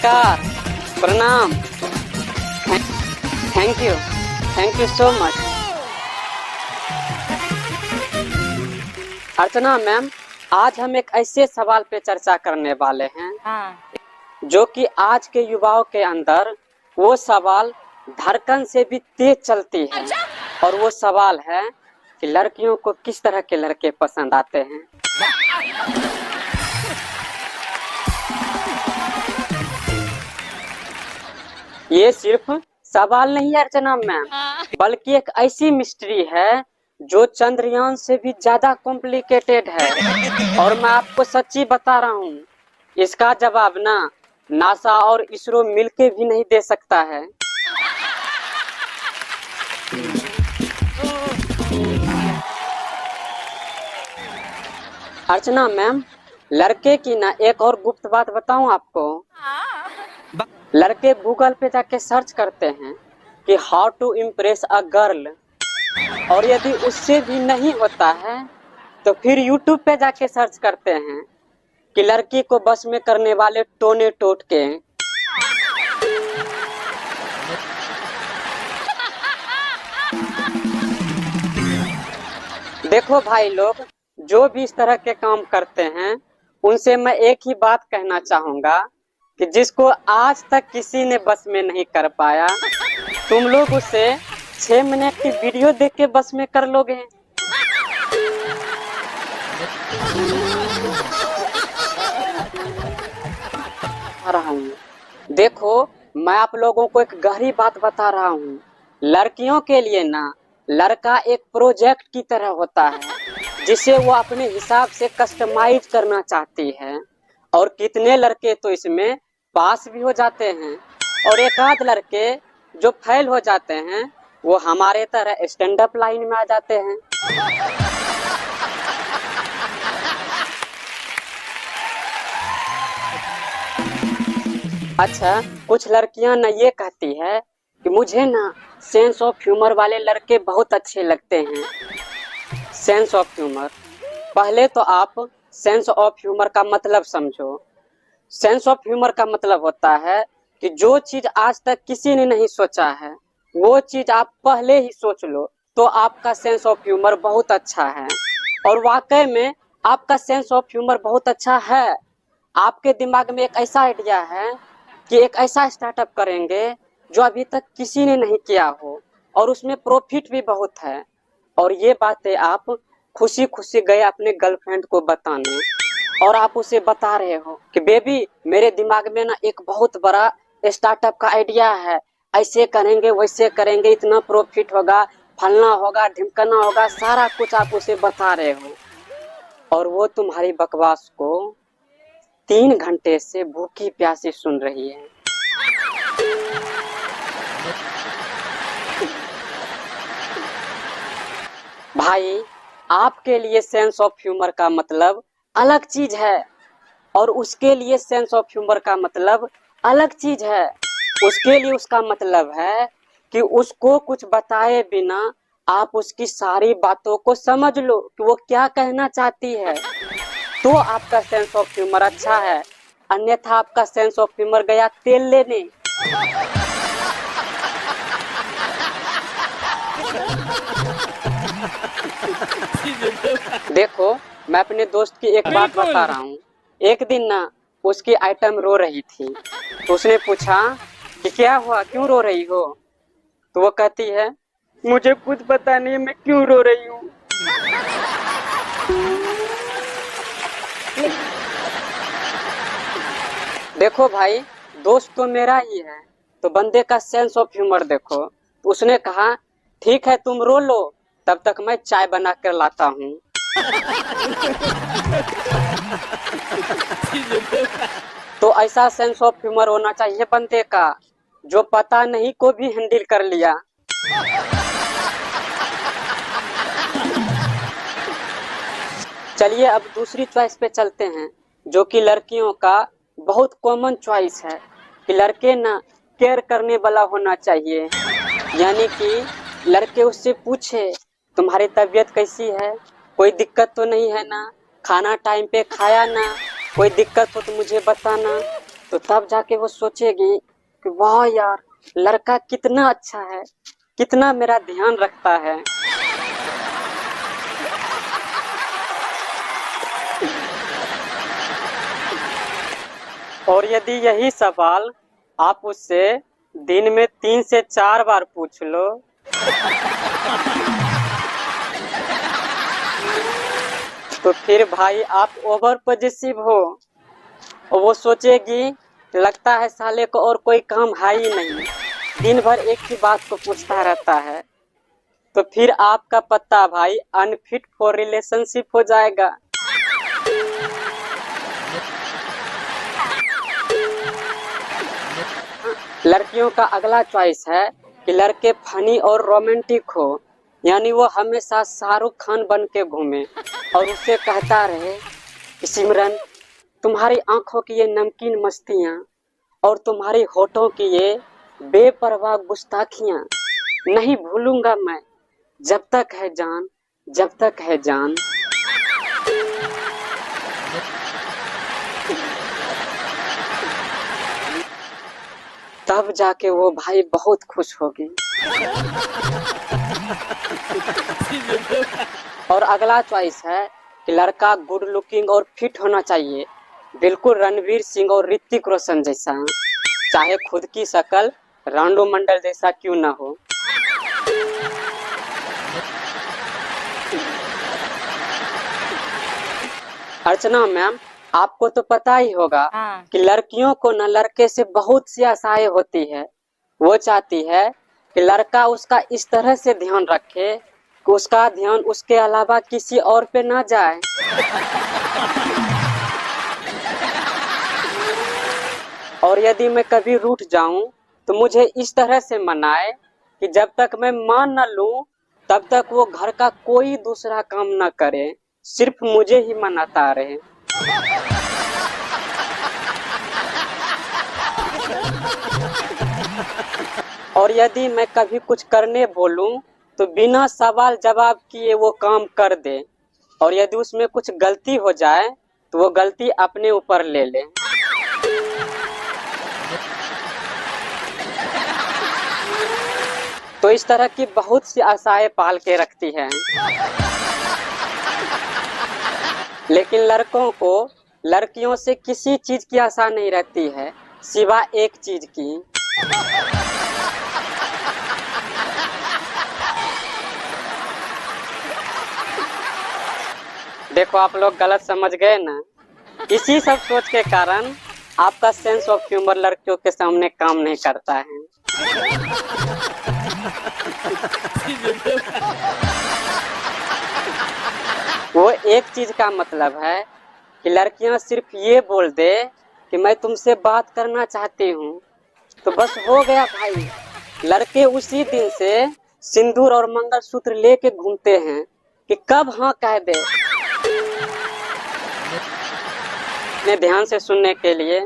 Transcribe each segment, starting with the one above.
नमस्कार, प्रणाम। Thank you so much. Archana ma'am, आज हम एक ऐसे सवाल पे चर्चा करने वाले हैं जो कि आज के युवाओं के अंदर वो सवाल धड़कन से भी तेज चलती है। और वो सवाल है कि लड़कियों को किस तरह के लड़के पसंद आते हैं। ये सिर्फ सवाल नहीं है अर्चना मैम, बल्कि एक ऐसी मिस्ट्री है जो चंद्रयान से भी ज्यादा कॉम्प्लिकेटेड है। और मैं आपको सच्ची बता रहा हूँ, इसका जवाब ना नासा और इसरो मिलके भी नहीं दे सकता है। अर्चना मैम, लड़के की ना एक और गुप्त बात बताऊं आपको। लड़के गूगल पे जाके सर्च करते हैं कि how to impress a girl, और यदि उससे भी नहीं होता है तो फिर यूट्यूब पे जाके सर्च करते हैं कि लड़की को बस में करने वाले टोने टोटके। देखो भाई लोग, जो भी इस तरह के काम करते हैं उनसे मैं एक ही बात कहना चाहूंगा कि जिसको आज तक किसी ने बस में नहीं कर पाया, तुम लोग उसे 6 मिनट की वीडियो देख के बस में कर लोगे। देखो, मैं आप लोगों को एक गहरी बात बता रहा हूँ। लड़कियों के लिए ना लड़का एक प्रोजेक्ट की तरह होता है जिसे वो अपने हिसाब से कस्टमाइज करना चाहती है। और कितने लड़के तो इसमें पास भी हो जाते हैं, और एक आध लड़के जो फेल हो जाते हैं वो हमारे तरह स्टैंड अप लाइन में आ जाते हैं। अच्छा, कुछ लड़कियां ना ये कहती है कि मुझे ना सेंस ऑफ ह्यूमर वाले लड़के बहुत अच्छे लगते हैं। सेंस ऑफ ह्यूमर, पहले तो आप सेंस ऑफ ह्यूमर का मतलब समझो। सेंस ऑफ ह्यूमर का मतलब होता है कि जो चीज आज तक किसी ने नहीं सोचा है वो चीज आप पहले ही सोच लो, तो आपका सेंस ऑफ ह्यूमर बहुत अच्छा है। और वाकई में आपका सेंस ऑफ ह्यूमर बहुत अच्छा है। आपके दिमाग में एक ऐसा आइडिया है कि एक ऐसा स्टार्टअप करेंगे जो अभी तक किसी ने नहीं किया हो, और उसमें प्रॉफिट भी बहुत है। और ये बातें आप खुशी खुशी गए अपने गर्लफ्रेंड को बताने, और आप उसे बता रहे हो कि बेबी, मेरे दिमाग में ना एक बहुत बड़ा स्टार्टअप का आइडिया है, ऐसे करेंगे वैसे करेंगे, इतना प्रॉफिट होगा, फलना होगा ढिमकना होगा, सारा कुछ आप उसे बता रहे हो। और वो तुम्हारी बकवास को 3 घंटे से भूखी प्यासी सुन रही है। भाई, आपके लिए सेंस ऑफ ह्यूमर का मतलब अलग चीज है, और उसके लिए सेंस ऑफ ह्यूमर का मतलब अलग चीज है। उसके लिए उसका मतलब है कि उसको कुछ बताए बिना आप उसकी सारी बातों को समझ लो कि वो क्या कहना चाहती है, तो आपका सेंस ऑफ ह्यूमर अच्छा है। अन्यथा आपका सेंस ऑफ ह्यूमर गया तेल लेने। देखो, मैं अपने दोस्त की एक बात बता रहा हूँ। एक दिन ना उसकी आइटम रो रही थी, तो उसने पूछा कि क्या हुआ, क्यों रो रही हो। तो वो कहती है, मुझे खुद पता नहीं मैं क्यों रो रही हूँ। देखो भाई, दोस्त तो मेरा ही है, तो बंदे का सेंस ऑफ ह्यूमर देखो। तो उसने कहा, ठीक है तुम रो लो, तब तक मैं चाय बना कर लाता हूँ। तो ऐसा सेंस ऑफ ह्यूमर होना चाहिए बंदे का जो पता नहीं को भी हैंडल कर लिया। चलिए अब दूसरी चॉइस पे चलते हैं, जो कि लड़कियों का बहुत कॉमन चॉइस है कि लड़के ना केयर करने वाला होना चाहिए। यानी कि लड़के उससे पूछे, तुम्हारी तबीयत कैसी है, कोई दिक्कत तो नहीं है ना, खाना टाइम पे खाया ना, कोई दिक्कत हो तो मुझे बताना। तो तब जाके वो सोचेगी कि वाह यार, लड़का कितना अच्छा है, कितना मेरा ध्यान रखता है। और यदि यही सवाल आप उससे दिन में 3 से 4 बार पूछ लो तो फिर भाई आप ओवर पॉजिटिव हो, और वो सोचेगी लगता है साले को और कोई काम है ही नहीं, दिन भर एक ही बात को पूछता रहता है। तो फिर आपका पता भाई अनफिट फॉर रिलेशनशिप हो जाएगा। लड़कियों का अगला चॉइस है कि लड़के फनी और रोमांटिक हो, यानी वो हमेशा शाहरुख खान बन के घूमे और उससे कहता रहे कि सिमरन, तुम्हारी आंखों की ये नमकीन मस्तियां और तुम्हारी होठों की ये बेपरवाह गुस्ताखियां नहीं भूलूंगा मैं, जब तक है जान, जब तक है जान। तब जाके वो भाई बहुत खुश होगी। और अगला चॉइस है कि लड़का गुड लुकिंग और फिट होना चाहिए, बिल्कुल रणवीर सिंह और ऋतिक रोशन जैसा, चाहे खुद की शक्ल रांडो मंडल जैसा क्यों ना हो। अर्चना मैम, आपको तो पता ही होगा कि लड़कियों को न लड़के से बहुत सी आशाएं होती है। वो चाहती है कि लड़का उसका इस तरह से ध्यान रखे कि उसका ध्यान उसके अलावा किसी और पे ना जाए। और यदि मैं कभी रूठ जाऊं तो मुझे इस तरह से मनाए कि जब तक मैं मान न लूं तब तक वो घर का कोई दूसरा काम न करे, सिर्फ मुझे ही मनाता रहे। और यदि मैं कभी कुछ करने बोलूं तो बिना सवाल जवाब किए वो काम कर दे, और यदि उसमें कुछ गलती हो जाए तो वो गलती अपने ऊपर ले ले। तो इस तरह की बहुत सी आशाएं पाल के रखती है। लेकिन लड़कों को लड़कियों से किसी चीज की आशा नहीं रहती है सिवा एक चीज की। देखो आप लोग गलत समझ गए ना, इसी सब सोच के कारण आपका सेंस ऑफ ह्यूमर लड़कियों के सामने काम नहीं करता है। वो एक चीज का मतलब है कि लड़कियां सिर्फ ये बोल दे कि मैं तुमसे बात करना चाहती हूँ तो बस हो गया भाई। लड़के उसी दिन से सिंदूर और मंगलसूत्र लेके घूमते हैं कि कब हाँ कह दे। इतने ध्यान से सुनने के लिए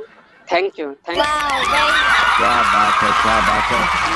थैंक यू। क्या बात है, क्या बात है।